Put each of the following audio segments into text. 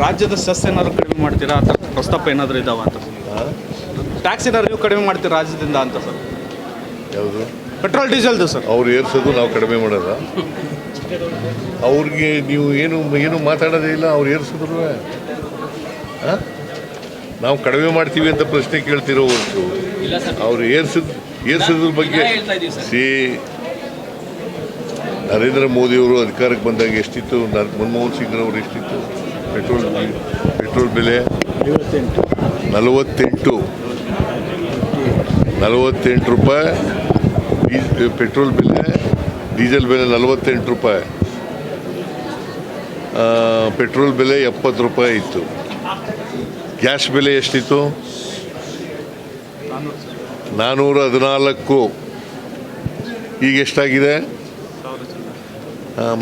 ರಾಜ್ಯದ ಸೆಸ್ ಏನಾದ್ರು ಕಡಿಮೆ ಮಾಡ್ತೀರಾ ಅಂತ ಪ್ರಸ್ತಾಪ ಏನಾದರೂ ಇದಾವ ಅಂತ? ಟ್ಯಾಕ್ಸ್ ಏನಾದ್ರು ನೀವು ಕಡಿಮೆ ಮಾಡ್ತೀರಾ ರಾಜ್ಯದಿಂದ ಅಂತ ಸರ್? ಯಾವುದು? ಪೆಟ್ರೋಲ್ ಡೀಸೆಲ್ದು ಸರ್. ಅವ್ರು ಏರ್ಸೋದು ನಾವು ಕಡಿಮೆ ಮಾಡೋದ? ಅವ್ರಿಗೆ ನೀವು ಏನು ಮಾತಾಡೋದೇ ಇಲ್ಲ. ಅವ್ರು ಏರ್ಸಿದ್ರು ನಾವು ಕಡಿಮೆ ಮಾಡ್ತೀವಿ ಅಂತ ಪ್ರಶ್ನೆ ಕೇಳ್ತಿರೋ ಹೊರತು ಅವ್ರು ಏರ್ಸಿದ್ರ ಬಗ್ಗೆ ನರೇಂದ್ರ ಮೋದಿಯವರು ಅಧಿಕಾರಕ್ಕೆ ಬಂದಾಗ ಎಷ್ಟಿತ್ತು? ಮನಮೋಹನ್ ಸಿಂಗ್ ಅವರು ಎಷ್ಟಿತ್ತು ಪೆಟ್ರೋಲ್ ಬೆಲೆ? 48 ರೂಪಾಯಿ ಪೆಟ್ರೋಲ್ ಬೆಲೆ. ಡೀಸೆಲ್ ಬೆಲೆ 48 ರೂಪಾಯಿ. ಪೆಟ್ರೋಲ್ ಬೆಲೆ 70 ರೂಪಾಯಿ ಇತ್ತು. ಗ್ಯಾಸ್ ಬೆಲೆ ಎಷ್ಟಿತ್ತು? 414. ಈಗ ಎಷ್ಟಾಗಿದೆ?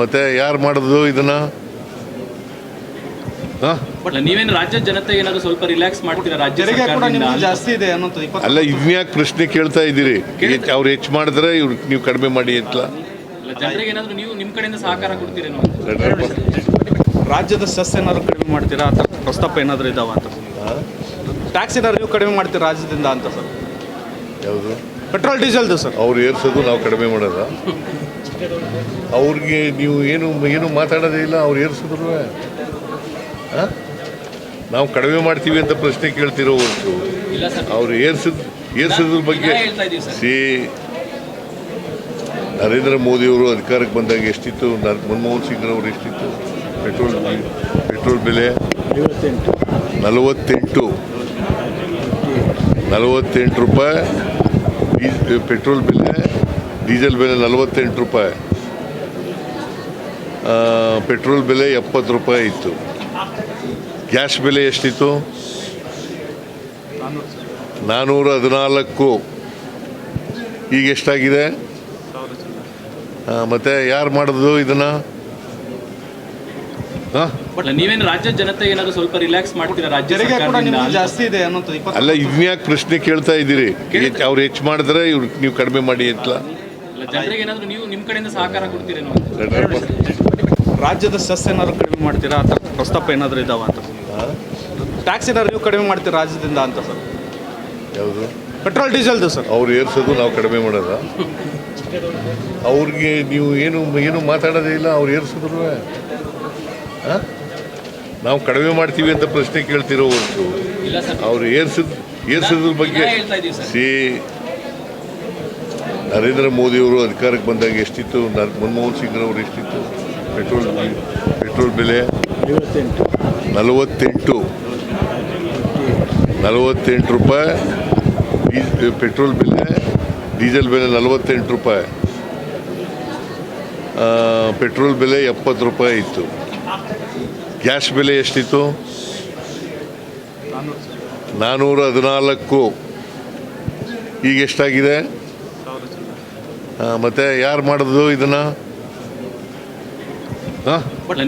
ಮತ್ತೆ ಯಾರು ಮಾಡೋದು ಇದನ್ನ? ನೀವೇನು ರಾಜ್ಯ ಜನತೆ ಏನಾದ್ರು ಸ್ವಲ್ಪ ರಿಲ್ಯಾಕ್ಸ್ ಮಾಡ್ತೀರಾ? ರಾಜ್ಯ ಜಾಸ್ತಿ ಇದೆ ಅಲ್ಲ, ಇದ್ನ್ಯಾಕೆ ಪ್ರಶ್ನೆ ಕೇಳ್ತಾ ಇದ್ದೀರಿ? ಅವ್ರು ಹೆಚ್ಚು ಮಾಡಿದ್ರೆ ಇವ್ರು ನೀವು ಕಡಿಮೆ ಮಾಡಿ ಅಂತ ಜನರಿಗೆ ಏನಾದ್ರು ನೀವು ನಿಮ್ಮ ಕಡೆಯಿಂದ ಸಹಕಾರ ಕೊಡ್ತೀರೇನೋ? ರಾಜ್ಯದ ಸೆಸ್ ಏನಾದ್ರು ಕಡಿಮೆ ಮಾಡ್ತೀರಾ ಅಂತ ಪ್ರಸ್ತಾಪ ಏನಾದರೂ ಇದಾವ ಅಂತ? ಟ್ಯಾಕ್ಸ್ ಏನಾದ್ರು ನೀವು ಕಡಿಮೆ ಮಾಡ್ತೀರಾ ರಾಜ್ಯದಿಂದ ಅಂತ ಸರ್? ಯಾವುದು? ಪೆಟ್ರೋಲ್ ಡೀಸೆಲ್ದು ಸರ್. ಅವ್ರು ಏರ್ಸೋದು ನಾವು ಕಡಿಮೆ ಮಾಡೋದ? ಅವ್ರಿಗೆ ನೀವು ಏನು ಮಾತಾಡೋದೇ ಇಲ್ಲ. ಅವ್ರು ಏರ್ಸಿದ್ರು ನಾವು ಕಡಿಮೆ ಮಾಡ್ತೀವಿ ಅಂತ ಪ್ರಶ್ನೆ ಕೇಳ್ತಿರೋ ಹೊರತು ಅವ್ರು ಏರ್ಸಿದ್ರ ಬಗ್ಗೆ ನರೇಂದ್ರ ಮೋದಿಯವರು ಅಧಿಕಾರಕ್ಕೆ ಬಂದಾಗ ಎಷ್ಟಿತ್ತು? ಮನಮೋಹನ್ ಸಿಂಗ್ ಅವರು ಎಷ್ಟಿತ್ತು ಪೆಟ್ರೋಲ್ ಬೆಲೆ? 48 ರೂಪಾಯಿ ಪೆಟ್ರೋಲ್ ಬೆಲೆ. ಡೀಸೆಲ್ ಬೆಲೆ 48 ರೂಪಾಯಿ. ಪೆಟ್ರೋಲ್ ಬೆಲೆ 70 ರೂಪಾಯಿ ಇತ್ತು. ಗ್ಯಾಸ್ ಬೆಲೆ ಎಷ್ಟಿತ್ತು? 414. ಈಗ ಎಷ್ಟಾಗಿದೆ? ಮತ್ತೆ ಯಾರು ಮಾಡೋದು ಇದನ್ನ? ನೀವೇನು ರಾಜ್ಯ ಜನತೆ ಏನಾದ್ರು ಸ್ವಲ್ಪ ರಿಲ್ಯಾಕ್ಸ್ ಮಾಡ್ತೀರಾ? ರಾಜ್ಯ ಜಾಸ್ತಿ ಇದೆ ಅಲ್ಲ, ಇದ್ನ್ಯಾಕೆ ಪ್ರಶ್ನೆ ಕೇಳ್ತಾ ಇದ್ದೀರಿ? ಅವ್ರು ಹೆಚ್ಚು ಮಾಡಿದ್ರೆ ಇವ್ರು ನೀವು ಕಡಿಮೆ ಮಾಡಿ ಅಂತ ಜನರಿಗೆ ಏನಾದ್ರು ನೀವು ನಿಮ್ಮ ಕಡೆಯಿಂದ ಸಹಕಾರ ಕೊಡ್ತೀರೇನೋ? ರಾಜ್ಯದ ಸೆಸ್ ಏನಾದ್ರು ಕಡಿಮೆ ಮಾಡ್ತೀರಾ ಅಂತ ಪ್ರಸ್ತಾಪ ಏನಾದರೂ ಇದಾವ ಅಂತ? ಟ್ಯಾಕ್ಸ್ ಏನಾದ್ರು ನೀವು ಕಡಿಮೆ ಮಾಡ್ತೀರಾ ರಾಜ್ಯದಿಂದ ಅಂತ ಸರ್? ಯಾವುದು? ಪೆಟ್ರೋಲ್ ಡೀಸೆಲ್ದು ಸರ್. ಅವ್ರು ಏರ್ಸೋದು ನಾವು ಕಡಿಮೆ ಮಾಡೋದ? ಅವ್ರಿಗೆ ನೀವು ಏನು ಮಾತಾಡೋದೇ ಇಲ್ಲ. ಅವ್ರು ಏರ್ಸಿದ್ರು ನಾವು ಕಡಿಮೆ ಮಾಡ್ತೀವಿ ಅಂತ ಪ್ರಶ್ನೆ ಕೇಳ್ತಿರೋ ಹೊರತು ಅವ್ರು ಏರ್ಸಿದ್ರ ಬಗ್ಗೆ ನರೇಂದ್ರ ಮೋದಿಯವರು ಅಧಿಕಾರಕ್ಕೆ ಬಂದಾಗ ಎಷ್ಟಿತ್ತು? ಮನಮೋಹನ್ ಸಿಂಗ್ ಅವರು ಎಷ್ಟಿತ್ತು ಪೆಟ್ರೋಲ್ ಬೆಲೆ? 48 ರೂಪಾಯಿ ಪೆಟ್ರೋಲ್ ಬೆಲೆ. ಡೀಸೆಲ್ ಬೆಲೆ 48 ರೂಪಾಯಿ. ಪೆಟ್ರೋಲ್ ಬೆಲೆ 70 ರೂಪಾಯಿ ಇತ್ತು. ಗ್ಯಾಸ್ ಬೆಲೆ ಎಷ್ಟಿತ್ತು? 414. ಈಗ ಎಷ್ಟಾಗಿದೆ? ಮತ್ತೆ ಯಾರು ಮಾಡೋದು ಇದನ್ನ?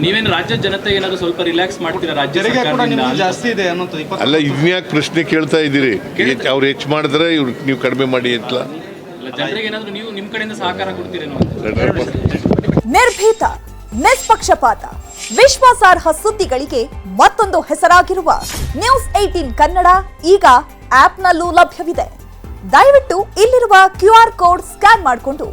ನೀವೇನು ರಾಜ್ಯ ಜನತೆ ಏನಾದ್ರು ಸ್ವಲ್ಪ ರಿಲ್ಯಾಕ್ಸ್ ಮಾಡ್ತೀರಾ? ರಾಜ್ಯ ಜಾಸ್ತಿ ಇದೆ ಅಲ್ಲ, ಇದ್ನ್ಯಾಕೆ ಪ್ರಶ್ನೆ ಕೇಳ್ತಾ ಇದ್ದೀರಿ? ಅವ್ರು ಹೆಚ್ಚು ಮಾಡಿದ್ರೆ ಇವ್ರು ನೀವು ಕಡಿಮೆ ಮಾಡಿ ಅಂತ ಜನರಿಗೆ ಏನಾದ್ರು ನೀವು ನಿಮ್ಮ ಕಡೆಯಿಂದ ಸಹಕಾರ ಕೊಡ್ತೀರೇನೋ? ನಿರ್ಭೀತ, ನಿಷ್ಪಕ್ಷಪಾತ, ವಿಶ್ವಾಸಾರ್ಹ ಸುದ್ದಿಗಳಿಗೆ ಮತ್ತೊಂದು ಹೆಸರಾಗಿರುವ ನ್ಯೂಸ್ 18 ಕನ್ನಡ ಈಗ ಆಪ್ನಲ್ಲೂ ಲಭ್ಯವಿದೆ. ದಯವಿಟ್ಟು ಇಲ್ಲಿರುವ QR ಕೋಡ್ ಸ್ಕ್ಯಾನ್ ಮಾಡಿಕೊಂಡು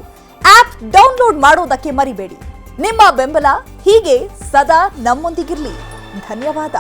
ಆಪ್ ಡೌನ್ಲೋಡ್ ಮಾಡೋದಕ್ಕೆ ಮರಿಬೇಡಿ. ನಿಮ್ಮ ಬೆಂಬಲ ಹೀಗೆ ಸದಾ ನಮ್ಮೊಂದಿಗಿರಲಿ. ಧನ್ಯವಾದ.